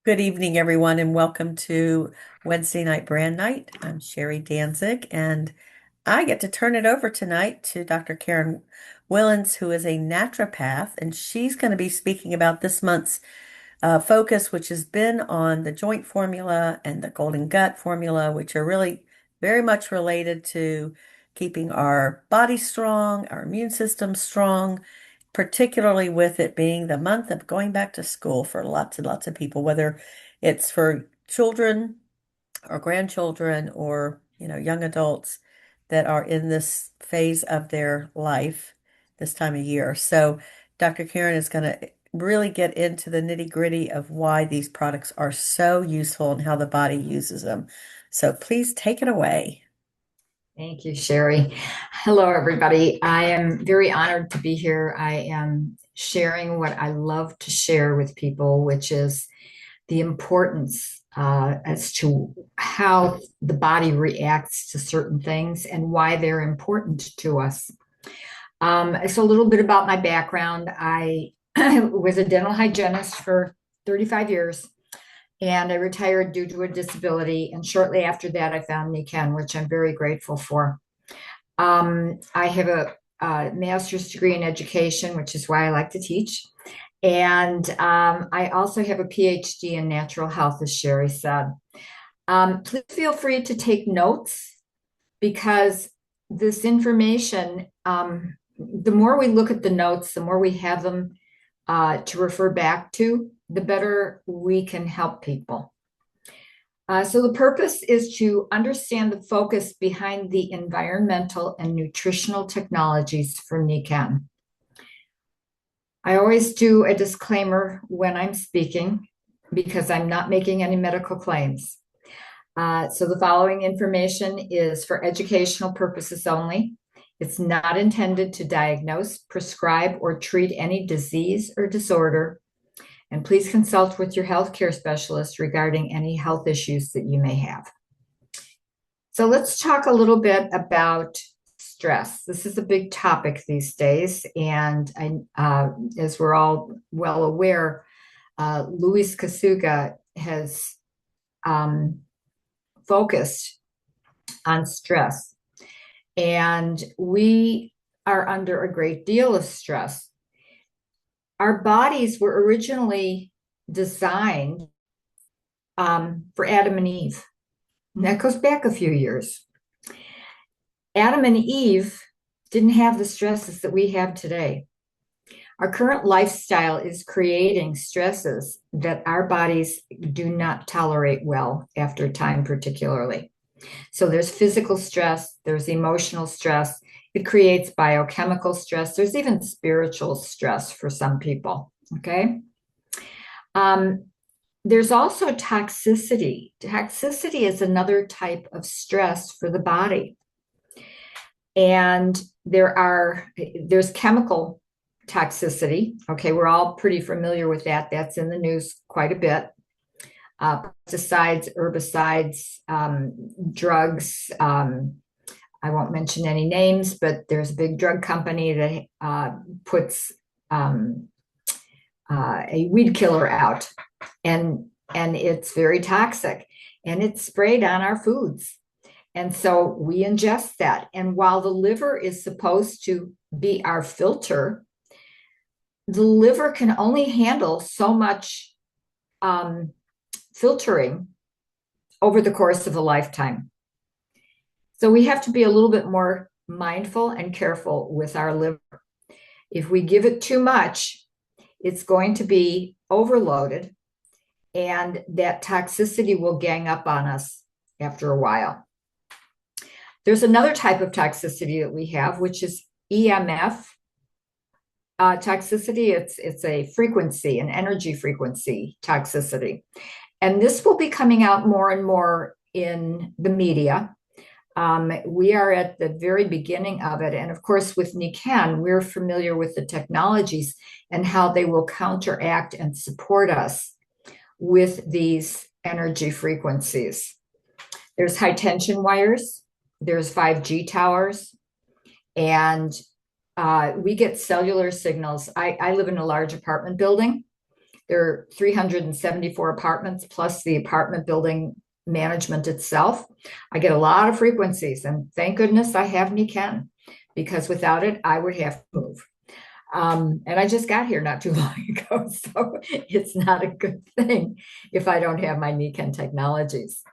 Good evening, everyone, and welcome to Wednesday Night Brand Night. I'm Sherry Danzig, and I get to turn it over tonight to Dr. Caryn Willens, who is a naturopath, and she's going to be speaking about this month's focus, which has been on the joint formula and the golden gut formula, which are really very much related to keeping our body strong, our immune system strong, particularly with it being the month of going back to school for lots and lots of people, whether it's for children or grandchildren or, young adults that are in this phase of their life this time of year. So Dr. Caryn is going to really get into the nitty-gritty of why these products are so useful and how the body uses them. So please take it away. Thank you, Sherry. Hello, everybody. I am very honored to be here. I am sharing what I love to share with people, which is the importance as to how the body reacts to certain things and why they're important to us. So, a little bit about my background. I was a dental hygienist for 35 years and I retired due to a disability. And shortly after that, I found Nikken, which I'm very grateful for. I have a master's degree in education, which is why I like to teach. And I also have a PhD in natural health, as Sherry said. Please feel free to take notes because this information, the more we look at the notes, the more we have them to refer back to, the better we can help people. So the purpose is to understand the focus behind the environmental and nutritional technologies for Nikken. I always do a disclaimer when I'm speaking because I'm not making any medical claims. So the following information is for educational purposes only. It's not intended to diagnose, prescribe, or treat any disease or disorder. And please consult with your healthcare specialist regarding any health issues that you may have. So let's talk a little bit about stress. This is a big topic these days. And as we're all well aware, Luis Kasuga has focused on stress. And we are under a great deal of stress. Our bodies were originally designed for Adam and Eve. And that goes back a few years. Adam and Eve didn't have the stresses that we have today. Our current lifestyle is creating stresses that our bodies do not tolerate well after time, particularly. So there's physical stress, there's emotional stress, it creates biochemical stress, there's even spiritual stress for some people. Okay. There's also toxicity. Toxicity is another type of stress for the body. And there's chemical toxicity. Okay, we're all pretty familiar with that. That's in the news quite a bit. Pesticides, herbicides, drugs. I won't mention any names, but there's a big drug company that puts a weed killer out, and it's very toxic, and it's sprayed on our foods. And so we ingest that. And while the liver is supposed to be our filter, the liver can only handle so much filtering over the course of a lifetime. So we have to be a little bit more mindful and careful with our liver. If we give it too much, it's going to be overloaded, and that toxicity will gang up on us after a while. There's another type of toxicity that we have, which is EMF toxicity. It's a frequency, an energy frequency toxicity. And this will be coming out more and more in the media. We are at the very beginning of it. And of course, with Nikken, we're familiar with the technologies and how they will counteract and support us with these energy frequencies. There's high tension wires, there's 5G towers, and we get cellular signals. I live in a large apartment building, There are 374 apartments plus the apartment building management itself. I get a lot of frequencies, and thank goodness I have Nikken, because without it, I would have to move. And I just got here not too long ago, so it's not a good thing if I don't have my Nikken technologies.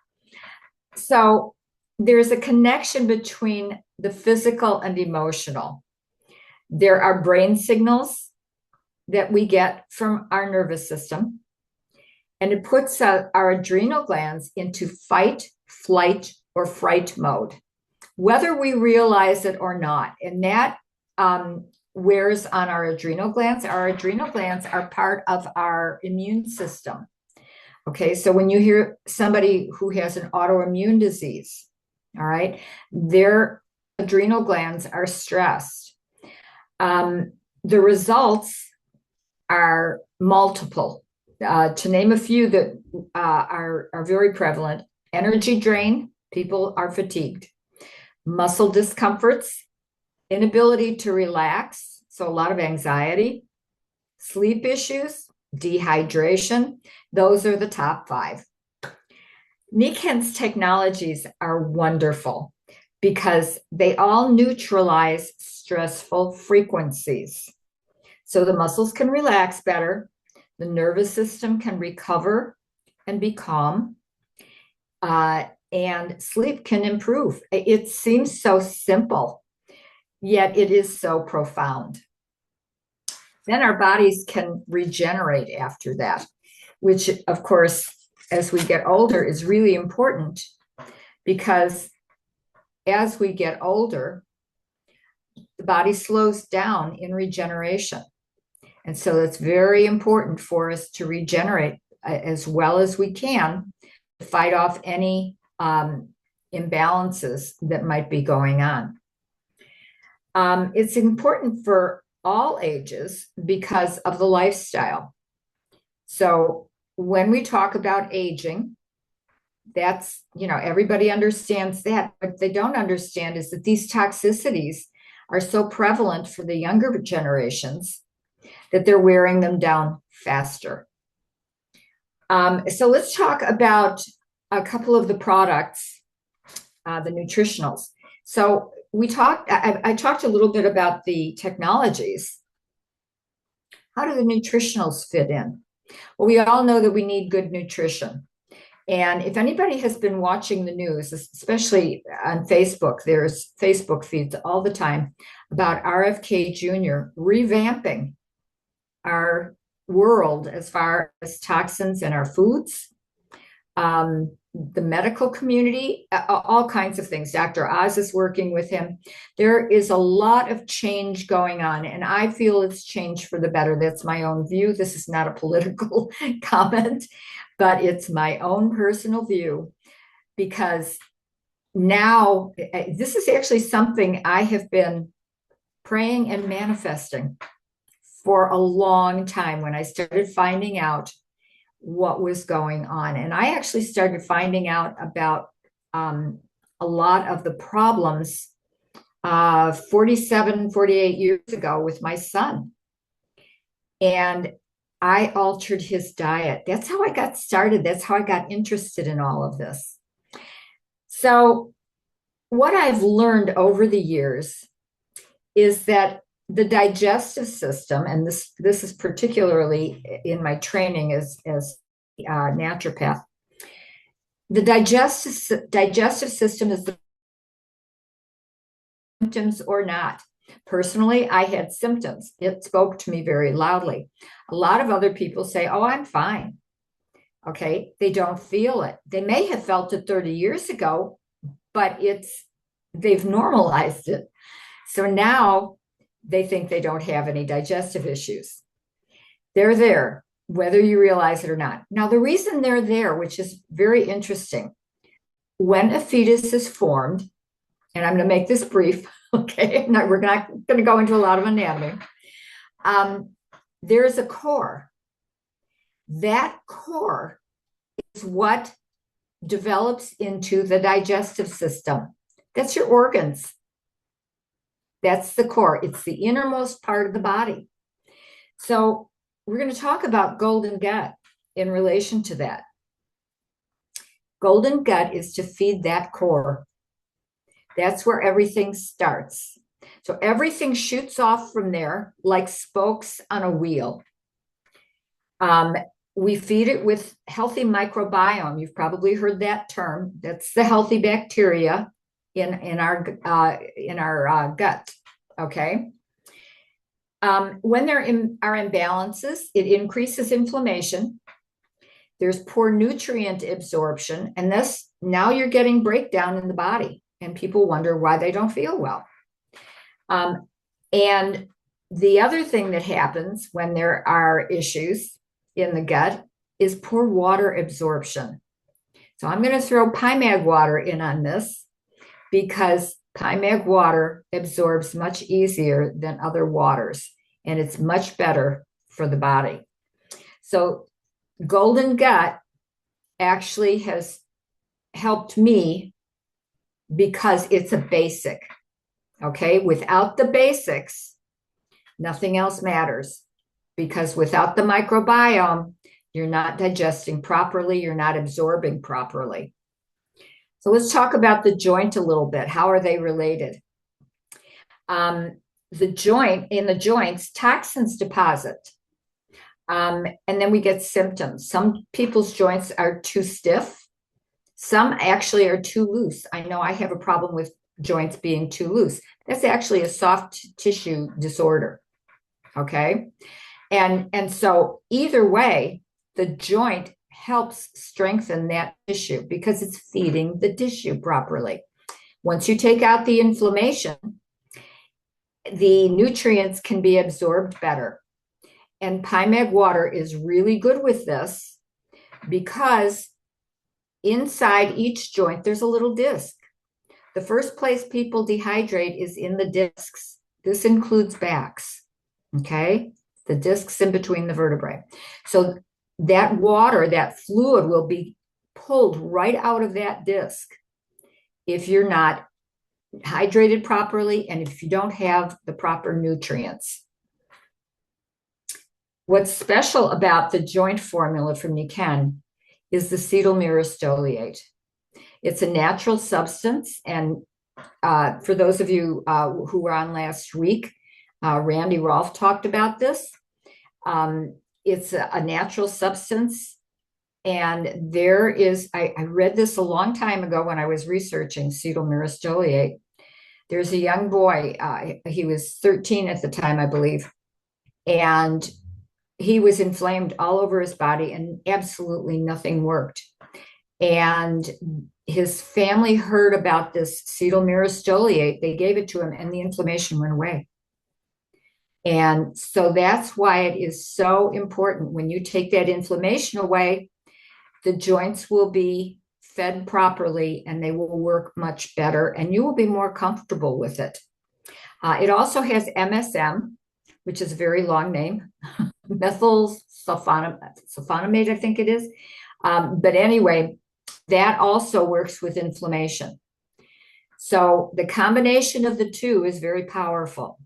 So there's a connection between the physical and emotional. There are brain signals that we get from our nervous system, and it puts our adrenal glands into fight, flight, or fright mode, whether we realize it or not. And that wears on our adrenal glands. Our adrenal glands are part of our immune system. Okay, so when you hear somebody who has an autoimmune disease, all right, their adrenal glands are stressed. The results are multiple. To name a few that are very prevalent: energy drain, people are fatigued; muscle discomforts; inability to relax, so a lot of anxiety; sleep issues; dehydration. Those are the top 5. Nikken's technologies are wonderful because they all neutralize stressful frequencies. So the muscles can relax better, the nervous system can recover and be calm, and sleep can improve. It seems so simple, yet it is so profound. Then our bodies can regenerate after that, which, of course, as we get older, is really important, because as we get older, the body slows down in regeneration. And so it's very important for us to regenerate as well as we can to fight off any imbalances that might be going on. It's important for all ages because of the lifestyle. So when we talk about aging, that's, everybody understands that. What they don't understand is that these toxicities are so prevalent for the younger generations that they're wearing them down faster. So let's talk about a couple of the products, the nutritionals. So I talked a little bit about the technologies. How do the nutritionals fit in? Well, we all know that we need good nutrition. And if anybody has been watching the news, especially on Facebook, there's Facebook feeds all the time about RFK Jr. revamping our world as far as toxins in our foods, the medical community, all kinds of things. Dr. Oz is working with him. There is a lot of change going on, and I feel it's change for the better. That's my own view. This is not a political comment, but it's my own personal view, because now this is actually something I have been praying and manifesting for a long time when I started finding out what was going on. And I actually started finding out about a lot of the problems 47, 48 years ago with my son. And I altered his diet. That's how I got started. That's how I got interested in all of this. So what I've learned over the years is that the digestive system, and this is particularly in my training as a naturopath, the digestive system is the symptoms or not. Personally, I had symptoms. It spoke to me very loudly. A lot of other people say, oh, I'm fine. Okay, they don't feel it. They may have felt it 30 years ago, but they've normalized it. So now they think they don't have any digestive issues. They're there, whether you realize it or not. Now, the reason they're there, which is very interesting, when a fetus is formed, and I'm going to make this brief, okay? We're not going to go into a lot of anatomy. There's a core. That core is what develops into the digestive system. That's your organs. That's the core. It's the innermost part of the body. So we're going to talk about golden gut in relation to that. Golden gut is to feed that core. That's where everything starts. So everything shoots off from there like spokes on a wheel. Um, we feed it with healthy microbiome. You've probably heard that term. That's the healthy bacteria in our gut. Okay. When there are imbalances, it increases inflammation. There's poor nutrient absorption, and this now you're getting breakdown in the body, and people wonder why they don't feel well. And the other thing that happens when there are issues in the gut is poor water absorption. So I'm going to throw PIMAG water in on this because PIMAG water absorbs much easier than other waters, and it's much better for the body. So golden gut actually has helped me because it's a basic. Okay, without the basics, nothing else matters, because without the microbiome, you're not digesting properly, you're not absorbing properly. So let's talk about the joint a little bit. How are they related? The joints, toxins deposit. And then we get symptoms. Some people's joints are too stiff. Some actually are too loose. I know I have a problem with joints being too loose. That's actually a soft tissue disorder. Okay. And so either way, the joint helps strengthen that tissue because it's feeding the tissue properly. Once you take out the inflammation, the nutrients can be absorbed better. And PIMAG water is really good with this because inside each joint, there's a little disc. The first place people dehydrate is in the discs. This includes backs, okay? The discs in between the vertebrae. So that water, that fluid will be pulled right out of that disc if you're not hydrated properly and if you don't have the proper nutrients. What's special about the joint formula from Nikken is the cetyl myristoyate. It's a natural substance, and for those of you who were on last week, Randy Rolfe talked about this. It's a natural substance, and there is, I read this a long time ago when I was researching cetyl myristoyate. There's a young boy, he was 13 at the time, I believe, and he was inflamed all over his body and absolutely nothing worked. And his family heard about this cetyl myristoyate. They gave it to him and the inflammation went away. And so that's why it is so important. When you take that inflammation away, the joints will be fed properly and they will work much better and you will be more comfortable with it. It also has MSM, which is a very long name, methyl sulfonamate, I think it is. But anyway, that also works with inflammation. So the combination of the two is very powerful.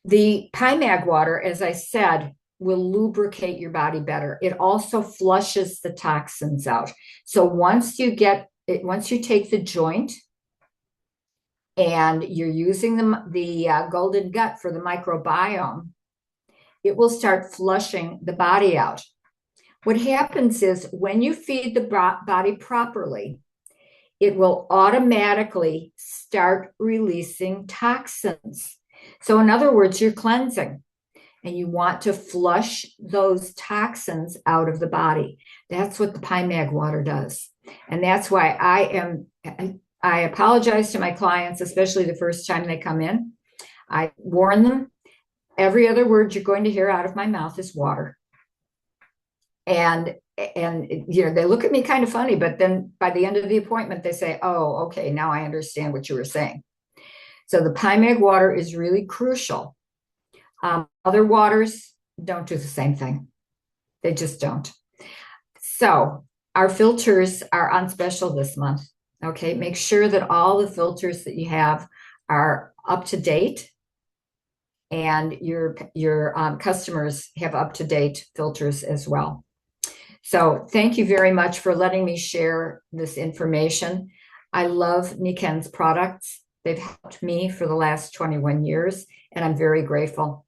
The PIMAG water, as I said, will lubricate your body better. It also flushes the toxins out. So once you take the joint and you're using the golden gut for the microbiome, it will start flushing the body out. What happens is when you feed the body properly, it will automatically start releasing toxins. So in other words, you're cleansing and you want to flush those toxins out of the body. That's what the PIMAG water does. And that's why I apologize to my clients, especially the first time they come in. I warn them, every other word you're going to hear out of my mouth is water. And they look at me kind of funny, but then by the end of the appointment, they say, oh, okay, now I understand what you were saying. So the PIMAG water is really crucial. Other waters don't do the same thing. They just don't. So our filters are on special this month. Okay, make sure that all the filters that you have are up to date. and your customers have up-to-date filters as well. So thank you very much for letting me share this information. I love Nikken's products. They've helped me for the last 21 years, and I'm very grateful.